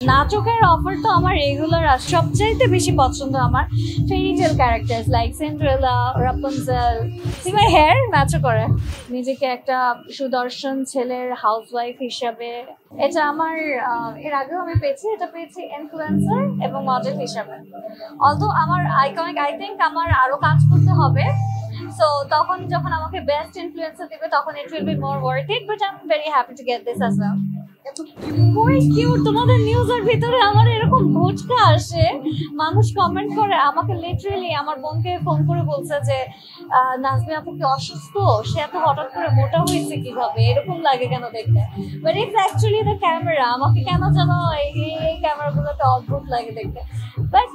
নাটকের অফার তো আমার রেগুলার আসে। সবচাইতে বেশি পছন্দ আমার fairy tale characters like Cinderella, Rapunzel. See my hair ম্যাচও করে। নিজেকে একটা সুদর্শন ছেলের হাউসওয়াইফ হিসাবে, এটা আমার এর আগেও আমি পেয়েছি। এটা পেয়েছি ইনফ্লুয়েন্সার এবং মডেল হিসাবে। অলদো আমার আইকনিক, আই থিঙ্ক আমার আরো কাজ করতে হবে। সো তখন যখন আমাকে বেস্ট ইনফ্লুয়েন্সার দিবে তখন it will be more worth it, but I am very happy to get this as well. খুবই কিউট। তোমাদের নিউজের ভিতরে আমার এরকম ভোটকা আসে, মানুষ কমেন্ট করে। আমাকে লিটারেলি আমার বোনকে ফোন করে বলছে যে নাজমি আপু কি অসুস্থ, সে এত হঠাৎ করে মোটা হয়েছে কিভাবে, এরকম লাগে কেন দেখতে। But it's actually the camera. আমাকে কেন যেন এই ক্যামেরাগুলোতে অদ্ভুত লাগে দেখতে। But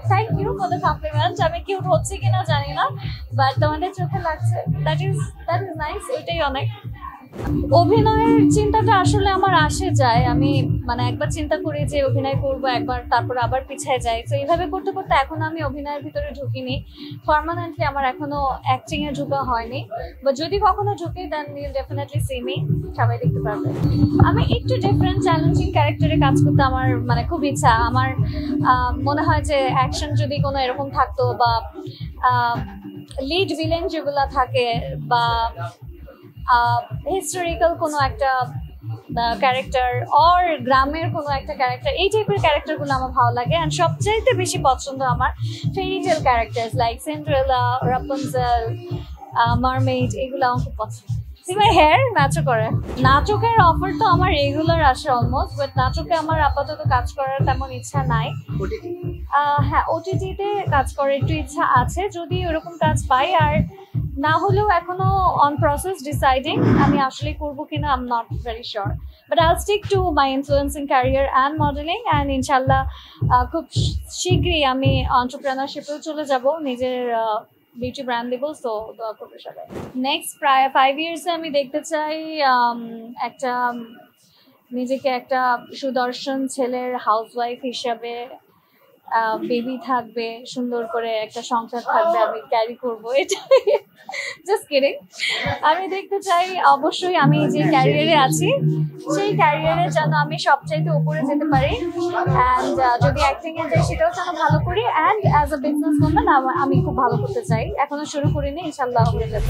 thank you for the compliment. আমি কিউট হচ্ছে কিনা জানি না, বাট তোমাদের চোখে লাগছে, দ্যাট ইজ নাইস। এটাই অনেক। অভিনয়ের চিন্তাটা আসলে আমার আসে যায়। আমি মানে একবার চিন্তা করি যে অভিনয় করব, একবার তারপর আবার পিছিয়ে যাই। তো এইভাবে করতে করতে এখন আমি অভিনয়ের ভিতরে ঢুকিনি পার্মানেন্টলি। আমার এখনো অ্যাক্টিং এ ঢোকা হয়নি, বা যদি কখনো ঢুকি দেন ইউল ডেফিনেটলি সি মি, সবাই দেখতে পারবে। আমি একটু ডিফারেন্ট চ্যালেঞ্জিং ক্যারেক্টারে কাজ করতে আমার মানে খুব ইচ্ছা। আমার মনে হয় যে অ্যাকশন যদি কোনো এরকম থাকতো, বা লিড ভিলেন যেগুলো থাকে, বা হিস্টোরিক্যাল কোনো একটা ক্যারেক্টার অর গ্রামের কোনো একটা ক্যারেক্টার, এই টাইপের ক্যারেক্টারগুলো আমার ভালো লাগে। অ্যান্ড সবচাইতে বেশি পছন্দ আমার fairy tale characters like Cinderella, Rapunzel, mermaid. এগুলো আমার খুব পছন্দ। সি মাই হেয়ার ম্যাচও করে। নাটকের অফার তো আমার রেগুলার আসে অলমোস্ট, বাট নাটকে আমার আপাতত কাজ করার তেমন ইচ্ছা নাই। হ্যাঁ, ওটিটিতে কাজ করার একটু ইচ্ছা আছে যদি ওরকম কাজ পাই। আর না হলেও এখনো অন প্রসেস ডিসাইডিং আমি আসলে করবো কিনা, I am not very sure. But I will stick to my influencing career and modelling. And ইনশাল্লাহ খুব শীঘ্রই আমি এন্টারপ্রেনারশিপেও চলে যাব, নিজের বিউটি ব্র্যান্ড দেবো। সো দোয়া করবে সবাই। নেক্সট প্রায় 5 ইয়ার্সে আমি দেখতে চাই একটা নিজেকে একটা সুদর্শন ছেলের হাউসওয়াইফ হিসাবে, বেবি থাকবে, সুন্দর করে একটা সংসার থাকবে, আমি ক্যারি করবো। এটা জাস্ট কিডিং। আমি দেখতে চাই অবশ্যই আমি যে ক্যারিয়ারে আছি সেই ক্যারিয়ারে যেন আমি সবচাইতে উপরে যেতে পারি। অ্যান্ড যদি অ্যাক্টিং এ যাই সেটাও যেন ভালো করি। And as a business woman আমি খুব ভালো করতে চাই। এখনো শুরু করিনি, ইনশাল্লাহ হয়ে যাবে।